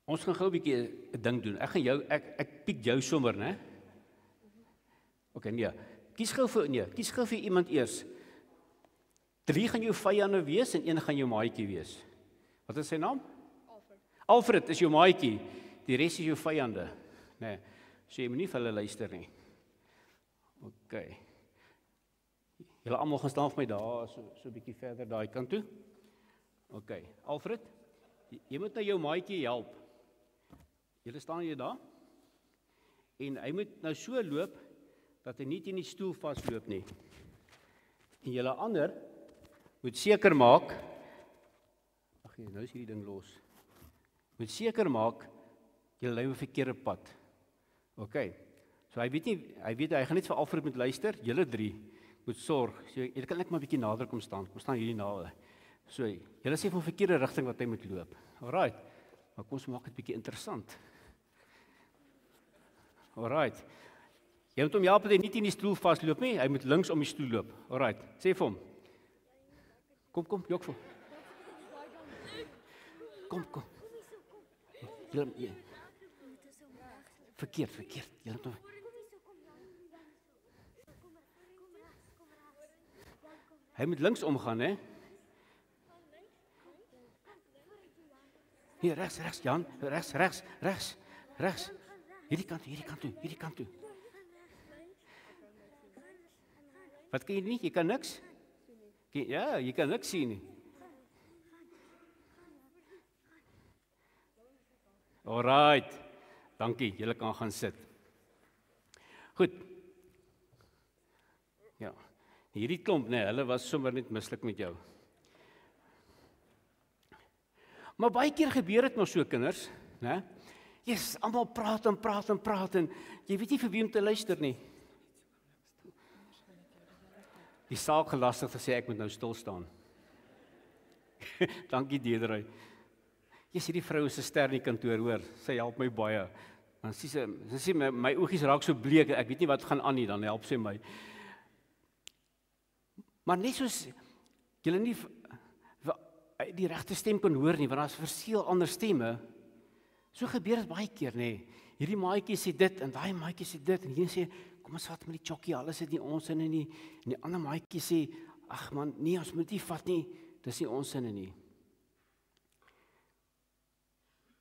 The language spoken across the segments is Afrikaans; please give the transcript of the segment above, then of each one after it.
Ons gaan gou 'n bietjie 'n ding doen. Ek piek jou sommer, né? Okay, nee. Kies gou vir iemand eers. 3 gaan jou vyande wees en 1 gaan jou maatjie wees. Wat is sy naam? Alfred is jou maatjie. Die res is jou vyande, né? So jy moet nie vir hulle luister nie. Okay. Julle almal gaan staan vir my daar so 'n bietjie verder daai kant toe. Okay. Alfred, jy moet nou jou maatjie help. Julle staan hier daar. En hy moet nou so loop dat hy nie teen die stoel vasloop nie. En julle ander moet seker maak, nou is hierdie ding los. Moet seker maak julle lei op 'n verkeerde pad. OK. So hy gaan net vir Alfred moet luister. Julle 3 moet sorg. So jy kan net maar 'n bietjie nader kom staan. Kom staan hierdie nader. So julle sê van verkeerde rigting wat hy moet loop. Alraai. Maar kom ons maak dit bietjie interessant. Alraai. Jy moet hom help dat hy nie teen die stoel vasloop nie. Hy moet links om die stoel loop. Alraai. Sê vir hom. Kom, jok vir. Kom. Julle verkeerd. Julle moet Hy moet links omgaan, hè? Hier regs, Jan. Regs. Hierdie kant toe. Wat kan jy nie? Jy kan niks? Ja, jy kan niks sien nie. Alright. Dankie, julle kan gaan sit. Goed. Ja. Hierdie klomp, nee, hulle was sommer net mislik met jou. Maar baie keer gebeur dit nog so, kinders, né? Yes, almal praat en jy weet nie vir wie om te luister nie. Die saakgelastigde sê ek moet nou stil staan. Dankie Deedrey. Jy sien die vrou is 'n ster in die kantoor, hoor. Sy help my baie. Dan sy sê my oogies raak so bleek, ek weet nie wat gaan aan nie, dan help sy my. Maar net soos julle nie die regte stem kan hoor nie, want daar's verskeie ander stemme. So gebeur dit baie keer, nê. Hierdie maatjie sê dit en daai maatjie sê dit en hier sê kom ons vat met die chokkie, alles is nie ons sinne nie. En die ander maatjie sê ag man, nee, ons moet nie vat nie. Dis nie ons sinne nie.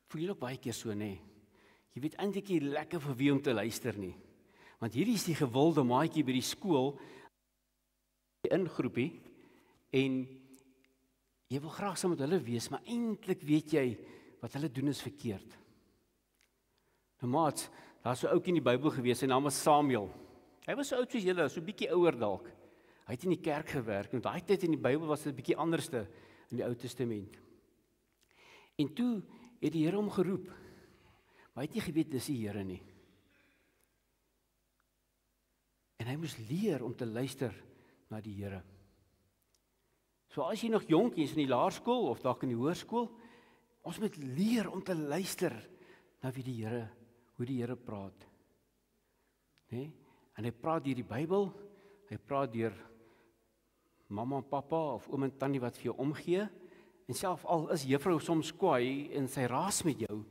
Voel jy ook baie keer so, nê? Jy weet eintlik nie lekker vir wie om te luister nie. Want hierdie is die gewilde maatjie by die skool, in groepie, en jy wil graag saam met hulle wees, maar eintlik weet jy wat hulle doen is verkeerd. Nou maats, daar's so 'n ouetjie in die Bybel gewees, sy naam was Samuel. Hy was so oud soos julle, so 'n bietjie ouer dalk. Hy het in die kerk gewerk, en daai tyd in die Bybel was dit 'n bietjie anderste in die Ou Testament. En toe het die Here hom geroep, maar hy het nie geweet dis die Here nie. En hy moes leer om te luister na die Here. So as jy nog jonk is in die laerskool of dalk in die hoërskool, ons moet leer om te luister na wie die Here, hoe die Here praat. Nee? En hy praat deur die Bybel, hy praat deur mamma en pappa of oom en tannie wat vir jou omgee, en self al is juffrou soms kwaai en sy raas met jou,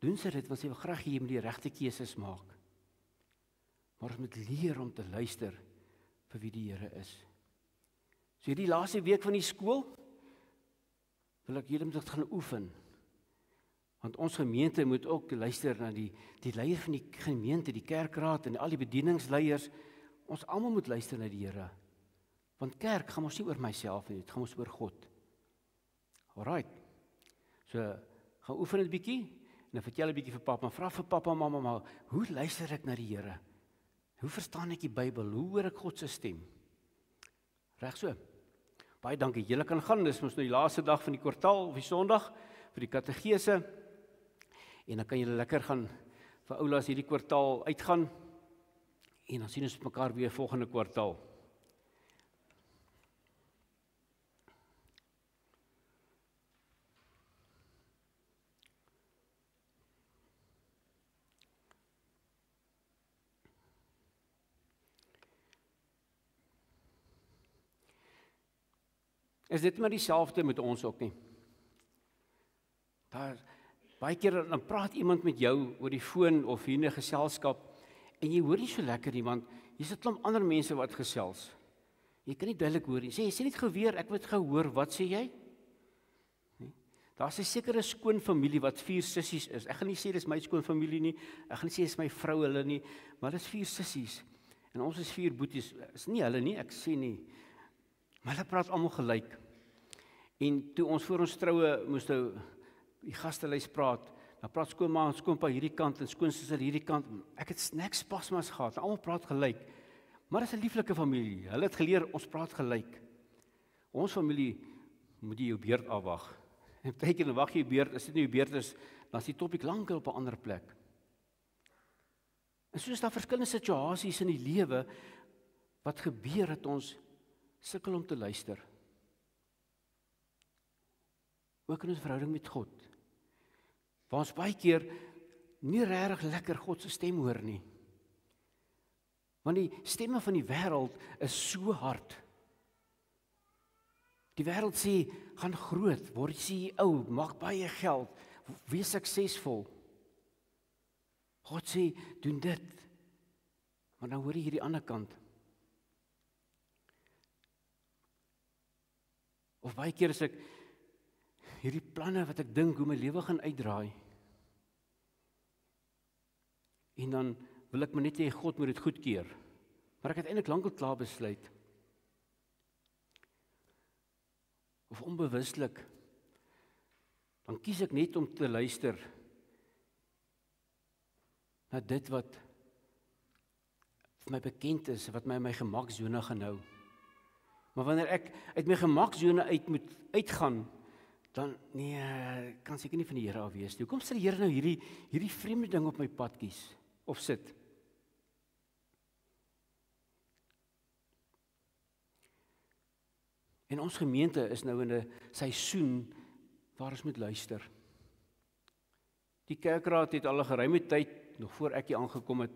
doen sy dit want sy wil graag hê jy moet die regte keuses maak. Maar ons moet leer om te luister vir wie die Here is. So hierdie laaste week van die skool wil ek julle dit gaan oefen. Want ons gemeente moet ook luister na die leier van die gemeente, die kerkraad en al die bedieningsleiers. Ons almal moet luister na die Here. Want kerk gaan ons nie oor myself nie, dit gaan ons oor God. Alright. So gaan oefen dit bietjie en dan vertel 'n bietjie vir pappa, vra vir pappa en mamma, maar hoe luister ek na die Here? Hoe verstaan ek die Bybel? Hoe hoor ek God se stem? Reg so. Baie dankie. Julle kan gaan, dis mos nou die laaste dag van die kwartaal of die Sondag vir die katekese. En dan kan julle lekker gaan vir oulaas hierdie kwartaal uitgaan. En dan sien ons mekaar weer volgende kwartaal. Is dit maar dieselfde met ons ook nie? Baie keer dan praat iemand met jou oor die foon of hier in 'n geselskap en jy hoor nie so lekker nie, want hier sit 'n klomp ander mense wat gesels. Jy kan nie duidelik hoor nie. Sê net geweer, ek het gehoor, wat sê jy? Daar's 'n sekere skoonfamilie wat 4 sissies is. Ek gaan nie sê dis my skoonfamilie nie. Ek gaan nie sê dis my vrou hulle nie, maar dis 4 sissies. En ons is 4 boeties. Is nie hulle nie, ek sê nie. Maar hulle praat almal gelyk. En toe ons voor ons troue moes nou die gastelys praat, dan praat skoonma en skoonpa hierdie kant en skoonsusser hierdie kant. Ek het snaaks spasmas gehad. Almal praat gelyk. Maar dis 'n lieflike familie. Hulle het geleer ons praat gelyk. Ons familie moet jy jou beurt afwag. En baie keer dan wag jy jou beurt, as dit nie jou beurt is, dan is die topik lankal op 'n ander plek. En soos daar verskillende situasies in die lewe wat gebeur dat ons sukkel om te luister. Ook in ons verhouding met God. Waar ons baie keer nie regtig lekker God se stem hoor nie. Want die stemme van die wêreld is so hard. Die wêreld sê, gaan groot, word CEO, maak baie geld, wees suksesvol. God sê, doen dit. Maar dan hoor jy hierdie ander kant. Of baie keer as ek hierdie planne wat ek dink hoe my lewe gaan uitdraai. En dan wil ek maar net hê God moet dit goedkeur. Maar ek het eintlik lankal klaar besluit. Of onbewuslik, dan kies ek net om te luister na dit wat vir my bekend is, wat my in my gemaksone gaan hou. Maar wanneer ek uit my gemaksone uit moet uitgaan, dan nee, kan seker nie van die Here af wees nie. Hoekom sê die Here nou hierdie vreemde ding op my pad kies of sit? En ons gemeente is nou in 'n seisoen waar ons moet luister. Die kerkraad het al 'n geruime tyd, nog voor ek hier aangekom het,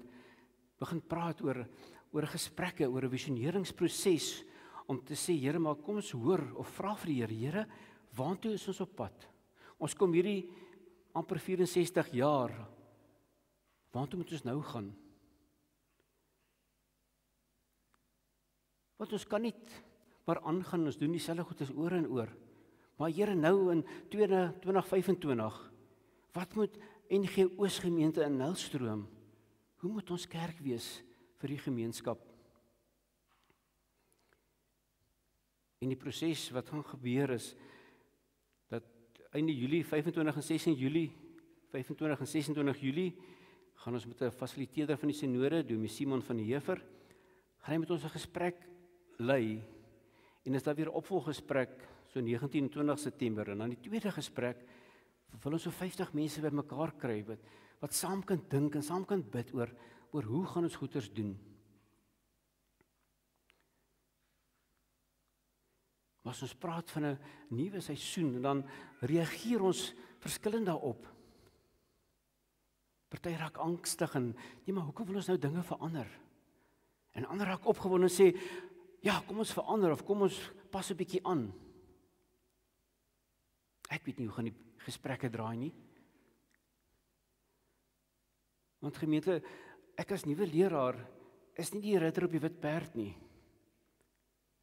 begin praat oor gesprekke, oor 'n visioneringsproses, om te sê, Here, maar kom ons hoor, of vra vir die Here, Here, waartoe is ons op pad? Ons kom hierdie amper 64 jaar, waartoe moet ons nou gaan? Want ons kan nie maar aangaan, ons doen dieselfde goed as oor en oor. Maar Here, nou in 2025, wat moet NG Oosgemeente in Nylstroom? Hoe moet ons kerk wees vir die gemeenskap? En die proses wat gaan gebeur is, dat einde Julie, 25 en 26 Julie, gaan ons met 'n fasiliteerder van die sinode, Dominee Simon van die Heever, gaan hy met ons 'n gesprek lei. En is daar weer 'n opvolggesprek, so 19 en 20 September. En dan die tweede gesprek, wil ons so 50 mense bymekaar kry, wat saam kan dink en saam kan bid oor hoe gaan ons goeders doen. Maar as ons praat van 'n nuwe seisoen, en dan reageer ons verskillend daarop. Party raak angstig en, nee, maar hoekom wil ons nou dinge verander? En ander raak opgewonde en sê, ja, kom ons verander, of kom ons pas 'n bietjie aan. Ek weet nie hoe gaan die gesprekke draai nie. Want gemeente, ek as nuwe leraar is nie die ritter op die wit perd nie.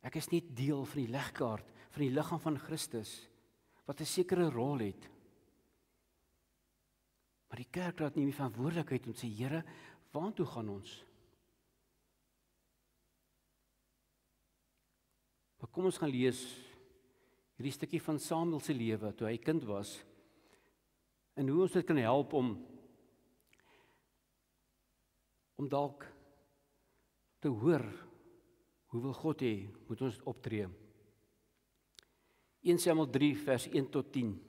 Ek is net deel van die legkaart, van die liggaam van Christus, wat 'n sekere rol het. Maar die kerkraad neem die verantwoordelikheid om te sê, Here, waartoe gaan ons? Maar kom ons gaan lees hierdie stukkie van Samuel se lewe, toe hy kind was, en hoe ons dit kan help om dalk te hoor, hoe wil God hê, moet ons optree. 1 Samuel 3 vers 1 tot 10.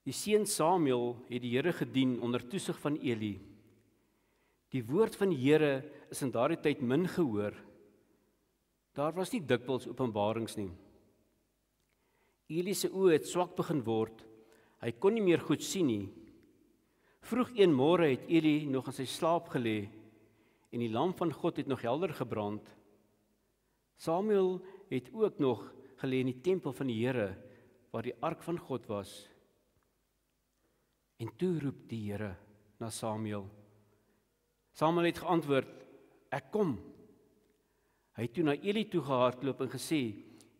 Die seun Samuel het die Here gedien onder toesig van Eli. Die woord van die Here is in daardie tyd min gehoor. Daar was nie dikwels openbarings nie. Eli se oë het swak begin word. Hy kon nie meer goed sien nie. Vroeg een môre het Eli nog in sy slaap gelê en die lam van God het nog helder gebrand. Samuel het ook nog gelê in die tempel van die Here waar die ark van God was. En toe roep die Here na Samuel. Samuel het geantwoord, ek kom. Hy het toe na Eli toe gehardloop en gesê,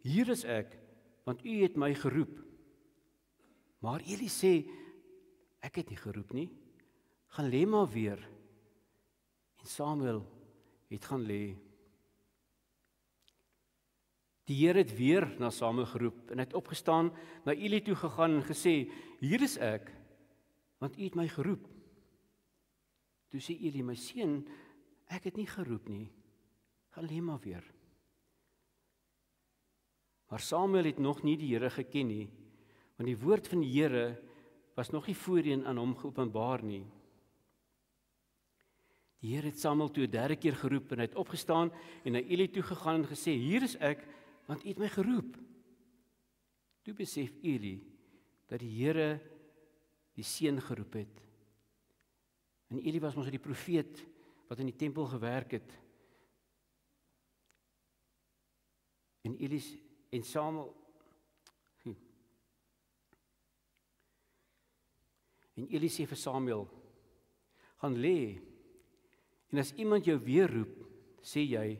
hier is ek, want u het my geroep. Maar Eli sê, ek het nie geroep nie, gaan lê maar weer. En Samuel het gaan lê. Die Here het weer na Samuel geroep en het opgestaan, na Eli toe gegaan en gesê, hier is ek, want u het my geroep. Toe sê Eli, my seun, ek het nie geroep nie, gaan lê maar weer. Maar Samuel het nog nie die Here geken nie, want die woord van die Here was nog nie voorheen aan hom geopenbaar nie. Die Here het Samuel toe 'n derde keer geroep en hy het opgestaan en na Eli toe gegaan en gesê, hier is ek, want u het my geroep. Toe besef Eli dat die Here die seun geroep het. En Eli was mos die profeet wat in die tempel gewerk het. En Samuel En Eli sê vir Samuel, gaan lê, en as iemand jou weer roep, sê jy,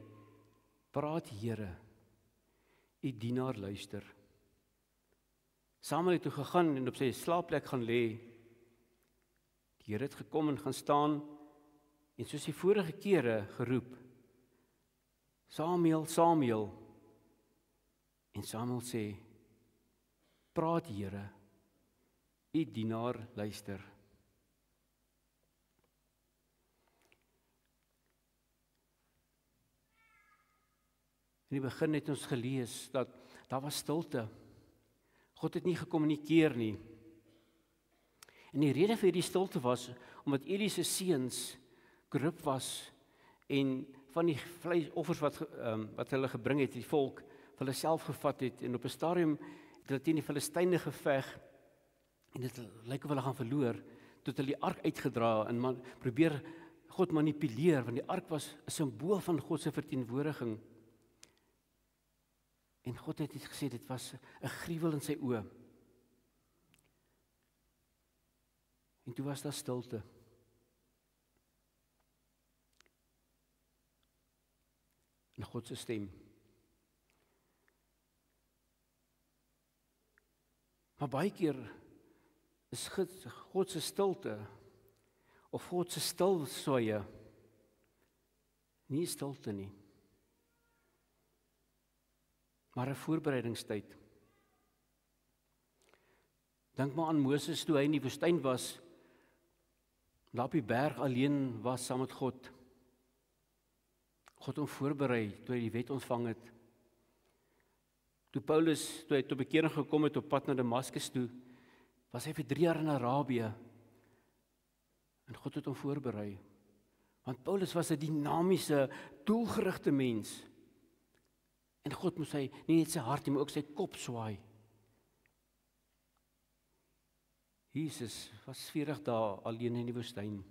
praat Here, u dienaar luister. Samuel het toe gegaan en op sy slaapplek gaan lê. Die Here het gekom en gaan staan, en soos die vorige kere geroep, Samuel, Samuel. En Samuel sê, praat Here, u dienaar luister. In die begin het ons gelees dat daar was stilte. God het nie gekommunikeer nie. En die rede vir die stilte was omdat Eli se seuns korrup was en van die vleisoffers wat hulle gebring het, die volk vir hulle self gevat het en op 'n stadium het hulle teen die Filistyne geveg en dit lyk of hulle gaan verloor tot hulle die ark uitgedra en probeer God manipuleer want die ark was 'n simbool van God se verteenwoordiging. En God het gesê dit was 'n gruwel in sy oë. En toe was daar stilte. En God se stem. Maar baie keer is God se stilte of God se stilswye nie stilte nie, maar 'n voorbereidingstyd. Dink maar aan Moses toe hy in die woestyn was, daar op die berg alleen was saam met God. God hom voorberei toe hy die wet ontvang het. Toe Paulus, toe hy tot bekering gekom het op pad na Damaskus toe, was hy vir 3 jaar in Arabië. En God het hom voorberei. Want Paulus was 'n dinamiese, doelgerigte mens. En God moes hy nie net sy hart nie, maar ook sy kop swaai. Jesus was 40 dae alleen in die woestyn.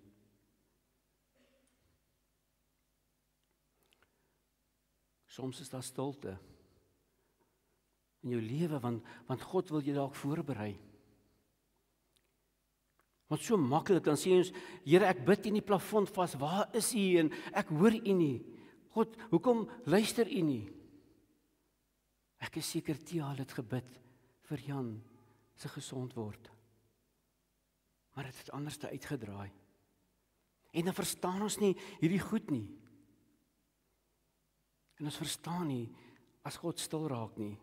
Soms is daar stilte in jou lewe, want God wil jou dalk voorberei. Want so maklik dan sê ons, Here, ek bid in die plafon vas, waar is U? En ek hoor U nie. God, hoekom luister U nie? Ek is seker Tia het gebid vir Jan se gesond word. Maar dit het anders te uitgedraai. En dan verstaan ons nie hierdie goed nie. En ons verstaan nie as God stil raak nie.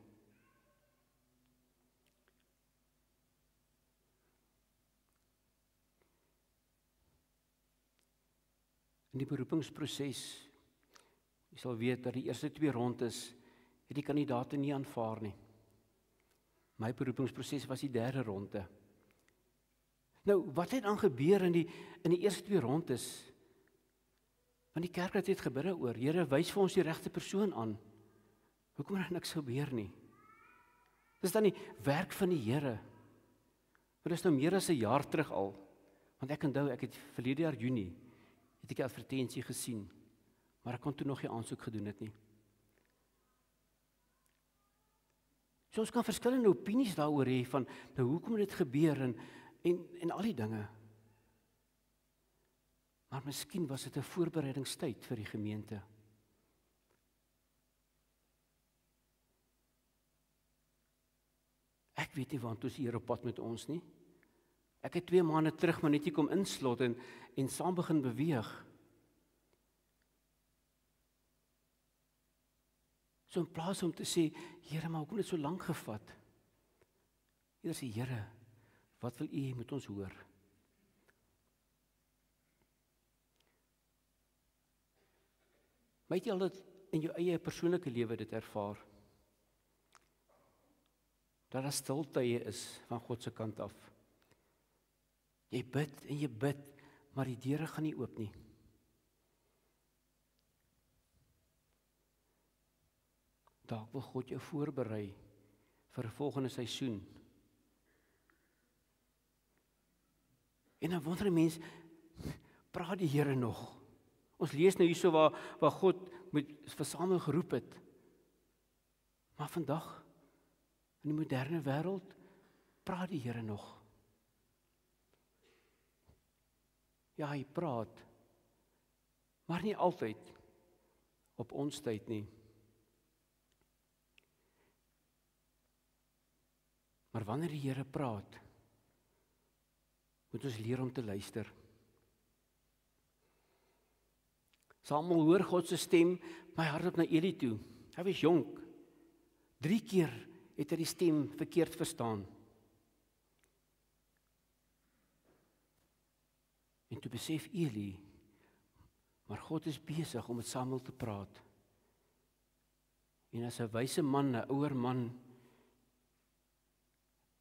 In die beroepingsproses, jy sal weet dat die eerste 2 rondes het die kandidaate nie aanvaar nie. My beroepingsproses was die 3de ronde. Nou, wat het dan gebeur in die eerste 2 rondes? Want die kerk het gebid oor, Here, wys vir ons die regte persoon aan. Hoekom het niks gebeur nie? Dis dan die werk van die Here. Dit is nou meer as 'n jaar terug al. Want ek onthou, ek het verlede jaar Junie het ek 'n advertensie gesien, maar ek kon toe nog nie aansoek gedoen het nie. So ons kan verskillende opinies daaroor hê van nou hoekom dit gebeur en al die dinge. Maar miskien was dit 'n voorbereidingstyd vir die gemeente. Ek weet nie waantoe is die Here op pad met ons nie. Ek het 2 maande terug maar net hier kom inslot en saam begin beweeg. So in plaas om te sê, Here, maar hoekom het dit so lank gevat? Hier sê Here, wat wil U hê moet ons hoor? Weet jy al dat in jou eie persoonlike lewe dit ervaar? Dat daar stiltye is van God se kant af. Jy bid en jy bid, maar die deure gaan nie oop nie. Dalk wil God jou voorberei vir 'n volgende seisoen. En dan wonder 'n mens, praat die Here nog? Ons lees nou hierso waar God met versameling geroep het. Maar vandag, in die moderne wêreld, praat die Here nog. Ja, hy praat, maar nie altyd op ons tyd nie. Maar wanneer die Here praat, moet ons leer om te luister. Samuel hoor God se stem, my hart op na Eli toe. Hy was jonk. 3 keer het hy die stem verkeerd verstaan. En toe besef Eli, maar God is besig om met Samuel te praat. En as 'n wyse man, 'n ouer man,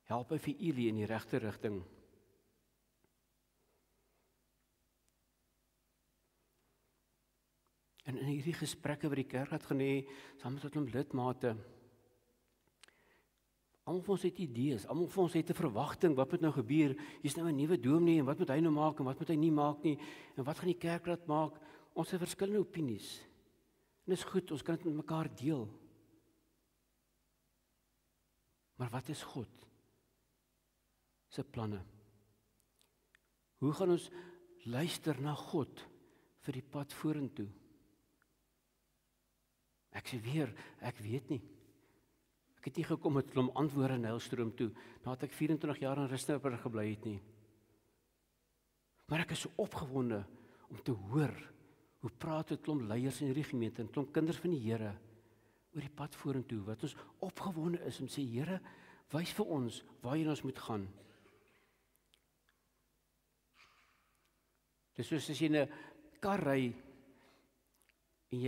help hy vir Eli in die regte rigting. En in hierdie gesprekke wat die kerk het gehad, saam met hom lidmate, almal van ons het idees, almal van ons het 'n verwagting, wat moet nou gebeur? Hier's nou 'n nuwe dominee en wat moet hy nou maak en wat moet hy nie maak nie? En wat gaan die kerkraad maak? Ons het verskillende opinies. En dis goed, ons kan dit met mekaar deel. Maar wat is God se planne? Hoe gaan ons luister na God vir die pad vorentoe? Ek sê weer, ek weet nie. Ek het nie gekom met 'n klomp antwoorde in Nylstroom toe, nadat ek 24 jaar in Rustenburg gebly het nie. Maar ek is so opgewonde om te hoor hoe praat 'n klomp leiers in hierdie gemeente en 'n klomp kinders van die Here oor die pad vorentoe, wat ons opgewonde is om sê, Here, wys vir ons waarheen ons moet gaan. Dis soos as jy in 'n kar ry en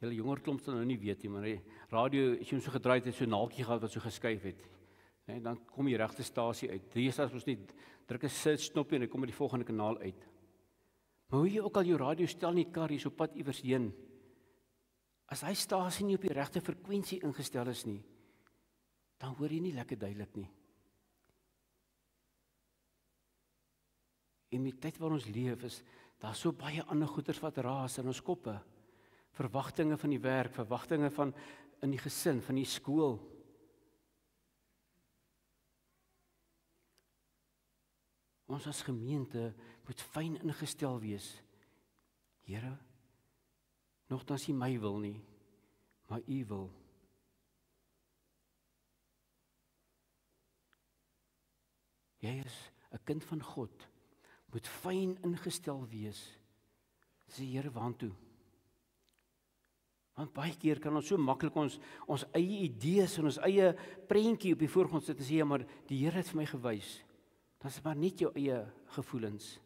julle jonger klomp sal nou nie weet nie, maar die radio, as jy hom so gedraai het so 'n naaltjie gehad wat so geskuif het. Nee, dan kom jy regte stasie uit. Dis as ons net druk 'n search knoppie en dan kom by die volgende kanaal uit. Maar hoe jy ook al jou radio stel in die kar hier so pad iewers heen, as hy stasie nie op die regte frekwensie ingestel is nie, dan hoor jy nie lekker duidelik nie. En met tyd waar ons leef is, daar so baie ander goeters wat raas in ons koppe. Verwagtinge van die werk, verwagtinge van in die gesin, van die skool. Ons as gemeente moet fyn ingestel wees. Here, nogtans nie my wil nie, maar U wil. Jy is 'n kind van God, moet fyn ingestel wees. Sê Here, waantoe? Want baie keer kan ons so maklik ons eie idees en ons eie prentjie op die voorgrond sit en sê, ja, maar die Here het vir my gewys. Dan is dit maar net jou eie gevoelens.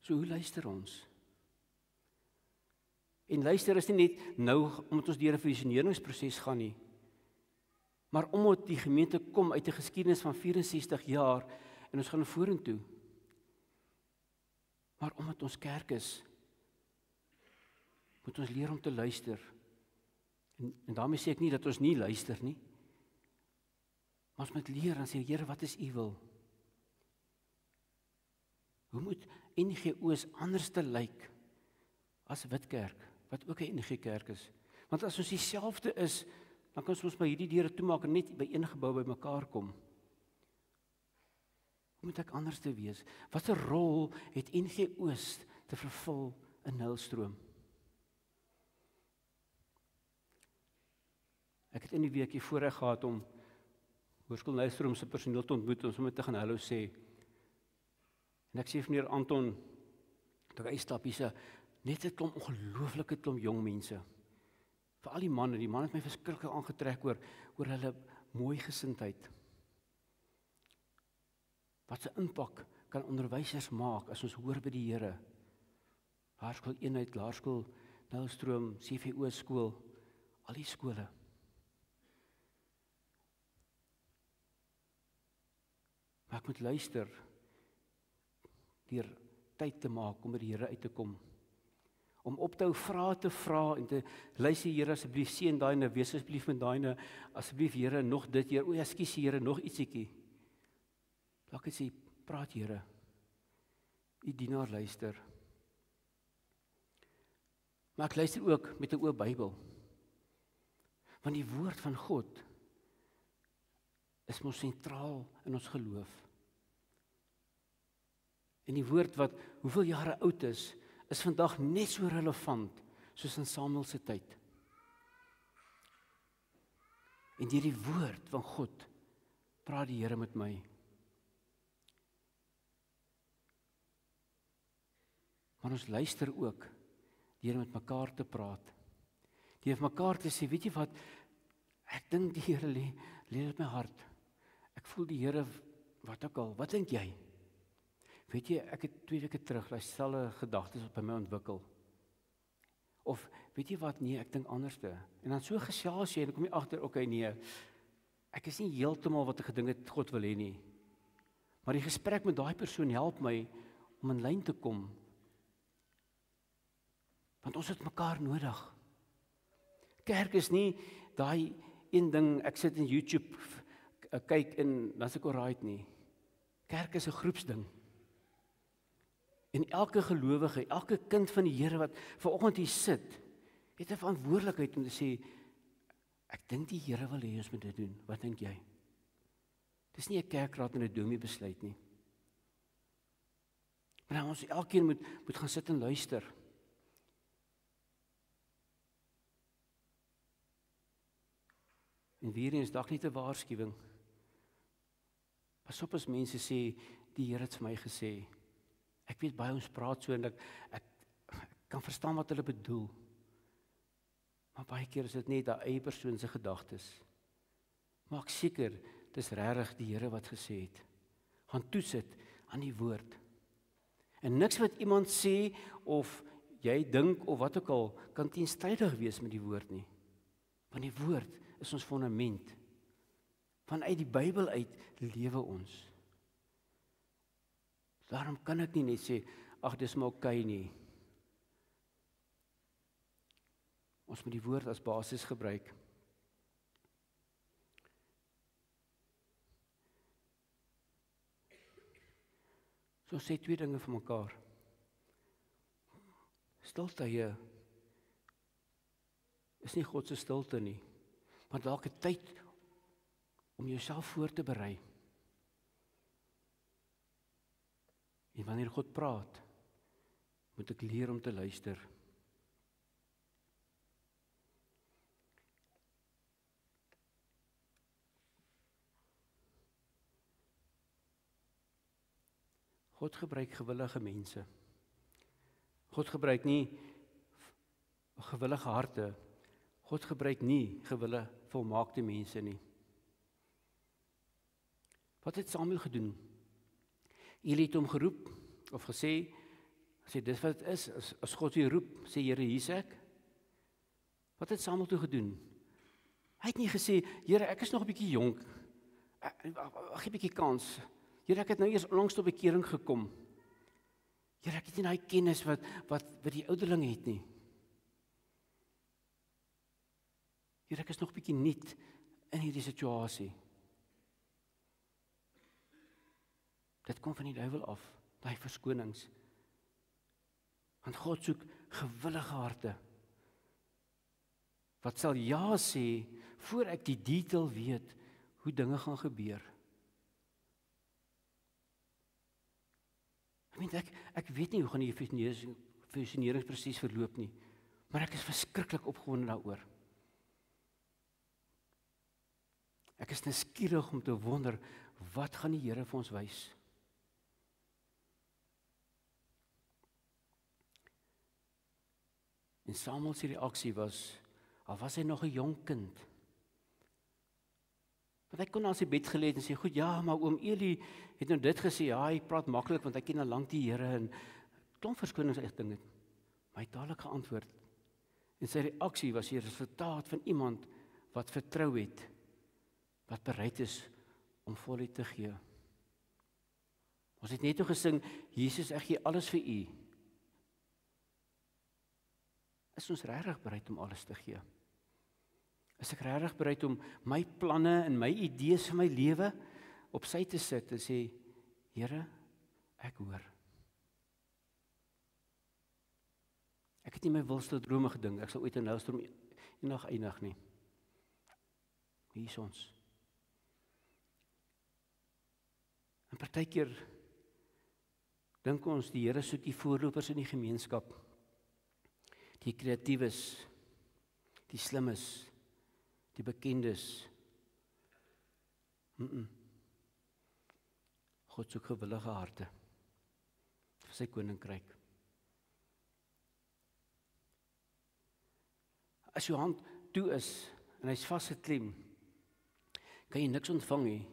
So hoe luister ons? En luister is nie net nou omdat ons deur 'n visioneringsproses gaan nie, maar omdat die gemeente kom uit 'n geskiedenis van 64 jaar en ons gaan vorentoe. Maar omdat ons kerk is, moet ons leer om te luister. En daarmee sê ek nie dat ons nie luister nie. Maar ons moet leer en sê, Here, wat is U wil? Hoe moet NGO's anders te lyk as Witkerk? wat ook 'n NG Kerk is. Want as ons dieselfde is, dan kan ons by hierdie deure toemaak en net by een gebou bymekaar kom. Hoe moet ek anders te wees? Watter rol het NG Oos te vervul in Nylstroom? Ek het in die week hier voorreg gehad om Hoërskool Nylstroom se personeel te ontmoet en sommer te gaan hallo sê. En ek sê vir meneer Anton, toe hy stap hier, net 'n klomp ongelooflike klomp jong mense. Veral die manne het my verskriklik aangetrek oor hulle mooi gesindheid. Wat 'n impak kan onderwysers maak as ons hoor by die Here? Laerskool Eenheid, Laerskool Nylstroom, CVO skool, al die skole. Maar ek moet luister deur tyd te maak om by die Here uit te kom. Om op te hou vrae te vra en te luister, Here, asseblief seën daai en wees asseblief met daai en asseblief Here nog dit Here. O, ekskuus Here, nog ietsiekie. Laat ek sê, praat Here. U dienaar luister. Maar ek luister ook met 'n oop Bybel. Want die woord van God is mos sentraal in ons geloof. En die woord wat hoeveel jare oud is vandag net so relevant soos in Samuel se tyd. En deur die woord van God praat die Here met my. Maar ons luister ook deur met mekaar te praat. Deur mekaar te sê, weet jy wat, ek dink die Here lê op my hart. Ek voel die Here, wat ook al, wat dink jy? Weet jy, ek het 2 weke terug dieselfde gedagtes op by my ontwikkel. Of, weet jy wat, nee, ek dink anderste. En dan so gesels jy, en dan kom jy agter, okay, nee, ek is nie heeltemal wat ek gedink het God wil hê nie. Maar die gesprek met daai persoon help my om in lyn te kom. Want ons het mekaar nodig. Kerk is nie daai een ding, ek sit in YouTube, kyk en dan is ek alright nie. Kerk is 'n groepsding. En elke gelowige, elke kind van die Here wat vanoggend hier sit, het 'n verantwoordelikheid om te sê, ek dink die Here wil hê ons moet dit doen. Wat dink jy? Dis nie 'n kerkraad en 'n dominee besluit nie. Maar ons elkeen moet gaan sit en luister. En weer eens dalk net 'n waarskuwing. Pas op as mense sê, die Here het vir my gesê. Ek weet baie ons praat so en ek kan verstaan wat hulle bedoel. Maar baie keer is dit net daai eie persoon se gedagtes. Maak seker, dis regtig die Here wat gesê het. Gaan toets dit aan die woord. En niks wat iemand sê of jy dink of wat ook al kan teenstrydig wees met die woord nie. Want die woord is ons fondament. Vanuit die Bybel uit lewe ons. Daarom kan ek nie net sê, ag dis maar okay nie. Ons moet die woord as basis gebruik. So sê 2 dinge vir mekaar. Stiltye is nie God se stilte nie, maar dalk 'n tyd om jouself voor te berei. En wanneer God praat, moet ek leer om te luister. God gebruik gewillige mense. God gebruik nie gewillige harte. God gebruik nie gewillige volmaakte mense nie. Wat het Samuel gedoen? Eli het hom geroep of gesê, dis wat dit is, as God jou roep, sê Here, hier's ek. Wat het Samuel toe gedoen? Hy het nie gesê, Here, ek is nog 'n bietjie jonk. Gee 'n bietjie kans. Here, ek het nou eers onlangs tot bekering gekom. Here, ek het nie daai kennis wat die ouderlinge het nie. Here, ek is nog 'n bietjie nuut in hierdie situasie. Dit kom van die duiwel af, daai verskonings. Want God soek gewillige harte. wat sal ja sê voor ek die detail weet hoe dinge gaan gebeur. Ek weet nie hoe gaan die fusioneringsproses verloop nie, maar ek is verskriklik opgewonde daaroor. Ek is nuuskierig om te wonder, wat gaan die Here vir ons wys? En Samuel se reaksie was, al was hy nog 'n jong kind. Want hy kon aan sy bed gelê het en sê, goed, ja, maar oom Eli het nou dit gesê, ja, hy praat maklik, want hy ken al lank die Here, en klomp verskonings echt ding het. Maar hy het dadelik geantwoord. En sy reaksie was die resultaat van iemand wat vertrou het, wat bereid is om voluit te gee. Ons het net toe gesing, Jesus, ek gee alles vir u. Is ons regtig bereid om alles te gee? Is ek regtig bereid om my planne en my idees vir my lewe op sy te sit en sê, Here, ek hoor. Ek het nie my wilste drome gedink, ek sal ooit 'n Nylstroom eendag eindig nie. Hier is ons. En partykeer dink ons die Here soek die voorlopers in die gemeenskap, die kreatiewes, die slimmes, die bekendes. God soek gewillige harte vir sy koninkryk. As jou hand toe is en hy's vasgeklem, kan jy niks ontvang nie.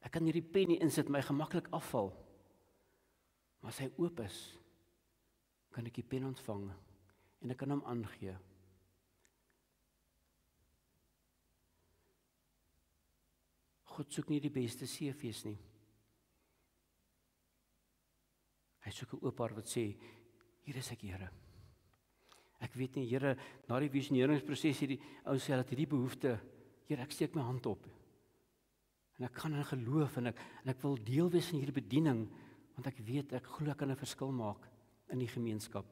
Ek kan hierdie pen nie insit, my gemaklik afval. Maar as hy oop is, kan ek die pen ontvang en ek kan hom aangee. God soek nie die beste CV's nie. Hy soek 'n oop hart wat sê, hier is ek, Here. Ek weet nie, Here, na die visioneringsproses hierdie ou sê dat hierdie behoefte, Here, ek steek my hand op. En ek gaan in geloof en ek wil deel wees van hierdie bediening, want ek weet, ek glo ek kan 'n verskil maak in die gemeenskap.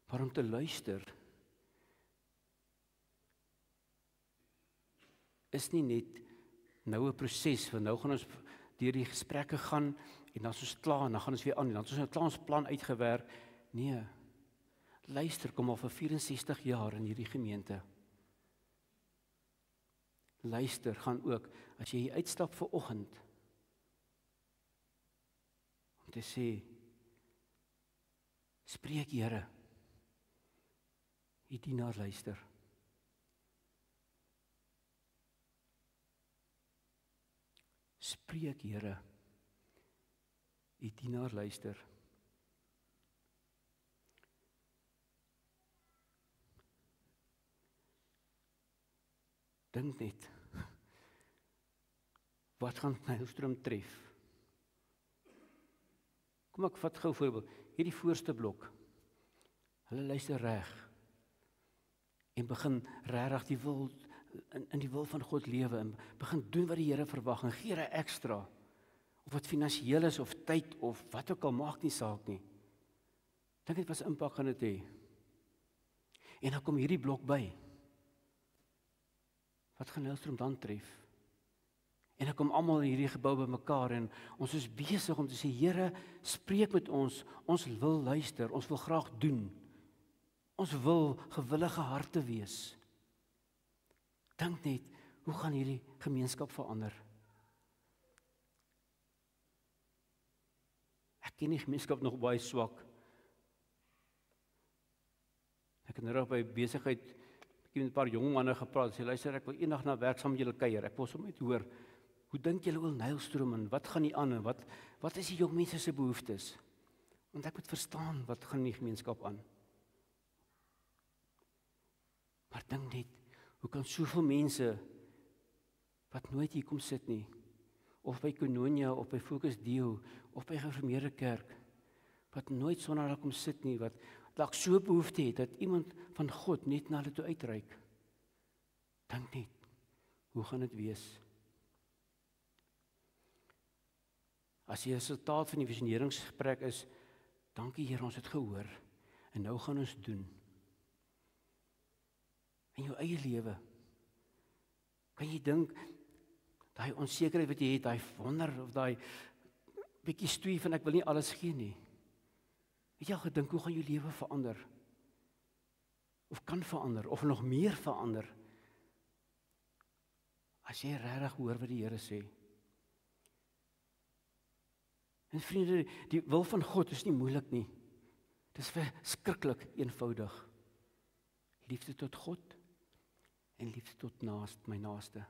Maar om te luister is nie net nou 'n proses, want nou gaan ons deur die gesprekke gaan en dan is ons klaar en dan gaan ons weer aan en dan is ons nou klaar ons plan uitgewerk. Nee, luister, kom al vir 64 jaar in hierdie gemeente. Luister, gaan ook, as jy hier uitstap vir oggend, om te sê, spreek Here, die dienaar luister. Spreek Here, die dienaar luister. Dink net, wat gaan Nylstroom tref? Kom ek vat gou 'n voorbeeld, hierdie voorste blok, hulle luister reg, en begin regtig die wil, in die wil van God lewe, en begin doen wat die Here verwag, en gee hy ekstra, of wat finansiëel is, of tyd, of wat ook al, maak nie saak nie. Dink dit was impak gaan dit hê. En dan kom hierdie blok by. Wat gaan Nylstroom dan tref? En dan kom almal in hierdie gebou bymekaar en ons is besig om te sê, Here, spreek met ons wil luister, ons wil graag doen. Ons wil gewillige harte wees. Dink net, hoe gaan hierdie gemeenskap verander? Ek ken die gemeenskap nog baie swak. Ek het nou by besigheid met 'n paar jong manne gepraat, sê luister, ek wil eendag na werk saam met julle kuier. Ek wil sommer net hoor, hoe dink julle oor Nylstroom en wat gaan nie aan en wat is die jong mense se behoeftes? Want ek moet verstaan wat gaan in die gemeenskap aan. Maar dink net, hoe kan soveel mense wat nooit hier kom sit nie, of by Koinonia, of by Focus Deo, of by Gereformeerde Kerk, wat nooit sonder hulle kom sit nie, wat dalk so behoefte het, dat iemand van God net na hulle toe uitreik. Dink net, hoe gaan dit wees? As die resultaat van die visioneringsgesprek is, Dankie Here, ons het gehoor, en nou gaan ons doen. In jou eie lewe, kan jy dink, daai onsekerheid wat jy het, daai wonder, of daai bietjie stoei van ek wil nie alles gee nie. Het jy al gedink, hoe gaan jou lewe verander? Of kan verander, of nog meer verander? As jy regtig hoor wat die Here sê. En vriende, die wil van God is nie moeilik nie. Dit is verskriklik eenvoudig. Liefde tot God en liefde tot my naaste.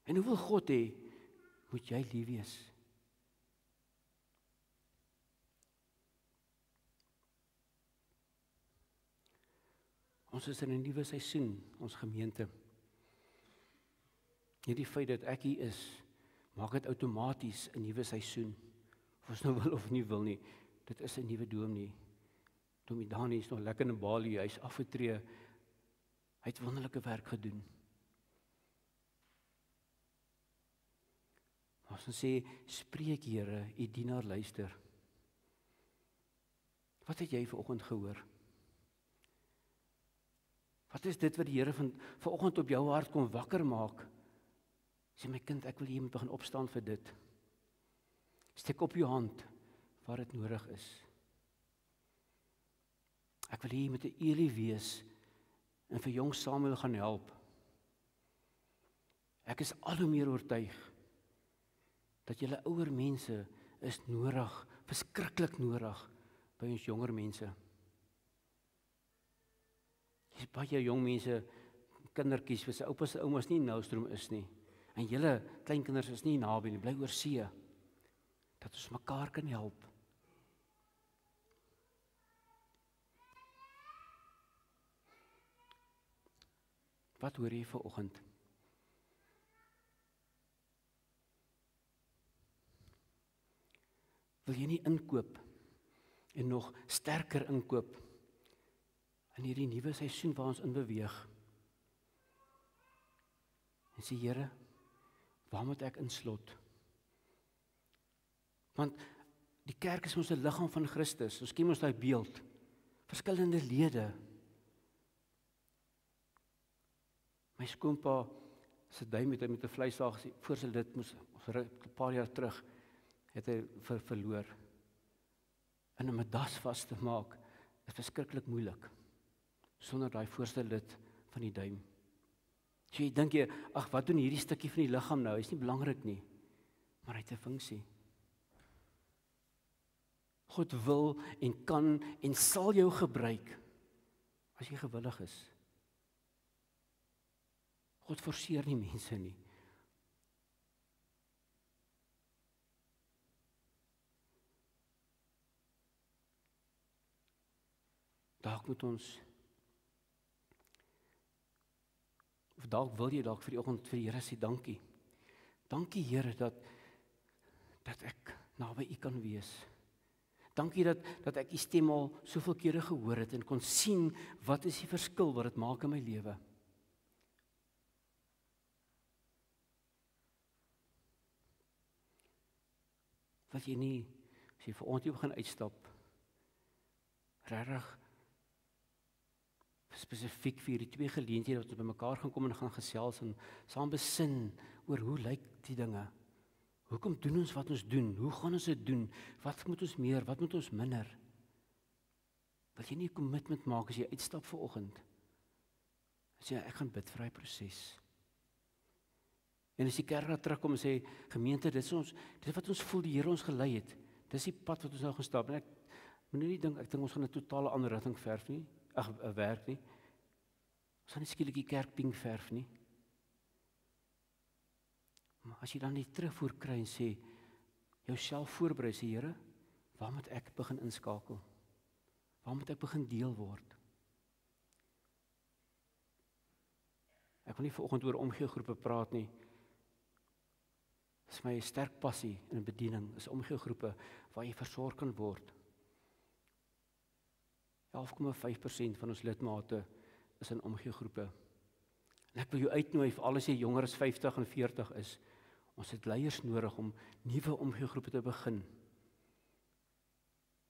En hoe wil God hê, moet jy lief wees? Ons is in 'n nuwe seisoen, ons gemeente. Nie die feit dat ek hier is, maak dit outomaties 'n nuwe seisoen. Of ons nou wil of nie wil nie, dit is 'n nuwe dominee. Dominee Dani is nog lekker in Bali, hy is afgetree. Hy het wonderlike werk gedoen. As ons sê, spreek Here, u dienaar luister. Wat het jy vanoggend gehoor? Wat is dit wat die Here vanoggend op jou hart kom wakker maak? Sê my kind, ek wil jy moet begin opstaan vir dit. Steek op jou hand waar dit nodig is. Ek wil jy met 'n Eli wees en vir jong Samuel gaan help. Ek is al hoe meer oortuig dat julle ouer mense is nodig, verskriklik nodig by ons jonger mense. Dis baie jong mense, kindertjies, vir sy oupas en oumas nie in Nelstroom is nie. En julle kleinkinders is nie naby nie, bly oor see. Dat ons mekaar kan help. Wat hoor jy vanoggend? Wil jy nie inkoop en nog sterker inkoop in hierdie nuwe seisoen waar ons in beweeg? En sê Here, waar moet ek inslot? Want die kerk is ons 'n liggaam van Christus. Ons ken ons daai beeld. Verskillende lede. My skoonpa se duim het hy met 'n vleissaag voor sy lid moes 'n paar jaar terug het hy verloor. En om 'n das vas te maak is verskriklik moeilik sonder daai voorste lid van die duim. So jy dink jy, ag, wat doen hierdie stukkie van die liggaam nou? Is nie belangrik nie. Maar hy het 'n funksie. God wil en kan en sal jou gebruik as jy gewillig is. God forceer nie mense nie. Dalk moet ons, of dalk wil jy dalk vir die oggend vir die Here sê dankie. Dankie Here dat ek naby U kan wees. Dankie dat ek U stem al soveel kere gehoor het en kon sien wat is die verskil wat dit maak in my lewe. Wil jy nie, as jy vanoggend hier begin uitstap, regtig spesifiek vir hierdie twee geleenthede wat ons bymekaar gaan kom en gaan gesels en saam besin oor hoe lyk die dinge? Hoekom doen ons wat ons doen? Hoe gaan ons dit doen? Wat moet ons meer? Wat moet ons minder? Wil jy nie 'n commitment maak as jy uitstap vanoggend? As jy ek gaan bid vir daai proses. En as die kerk daar terugkom en sê gemeente, dit is wat ons voel die Here ons gelei het. Dis die pad wat ons nou gestap en ek moenie nie dink ek dink ons gaan 'n totale ander rigting werk nie. Ons gaan nie skielik die kerk pink verf nie. Maar as jy dan die terugvoer kry en sê, jouself voorberei, sê Here, waar moet ek begin inskakel? Waar moet ek begin deel word? Ek wil nie vanoggend oor omgeegroepe praat nie. Dit is my sterk passie in bediening, is omgeegroepe waar jy versorg kan word. 11,5% van ons lidmate is in omgeegroepe. En ek wil jou uitnooi vir al die jonger as 50 en 40 is. Ons het leiers nodig om nuwe omgeegroepe te begin.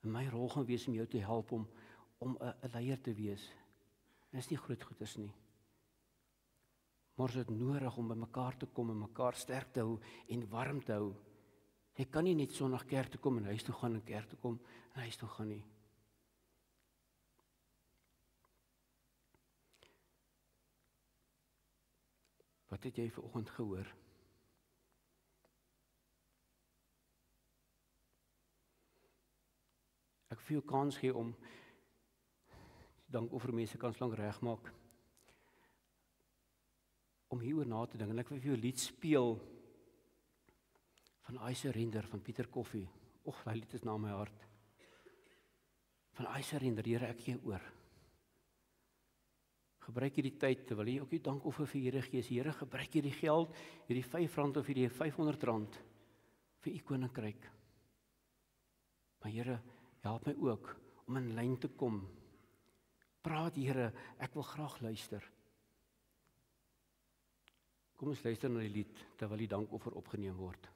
En my rol gaan wees om jou te help om 'n leier te wees. Dit is nie groot goeders nie. Maar ons het nodig om by mekaar te kom en mekaar sterk te hou en warm te hou. Jy kan nie net Sondag kerk toe kom en huis toe gaan en kerk toe kom en huis toe gaan nie. Wat het jy vanoggend gehoor? Ek vir jou kans gee om dankoffermense kans lank regmaak. Om hieroor na te dink en ek wil vir jou 'n lied speel van I Surrender van Pieter Koffie. Och, daai lied is na my hart. Van I Surrender, Here, ek gee oor. Gebruik hierdie tyd terwyl jy ook jou dankoffer vir Here gee. Here, gebruik hierdie geld, hierdie R5 of hierdie R500 vir u koninkryk. Maar Here, help my ook om in lyn te kom. Praat Here, ek wil graag luister. Kom ons luister na die lied terwyl die dankoffer opgeneem word.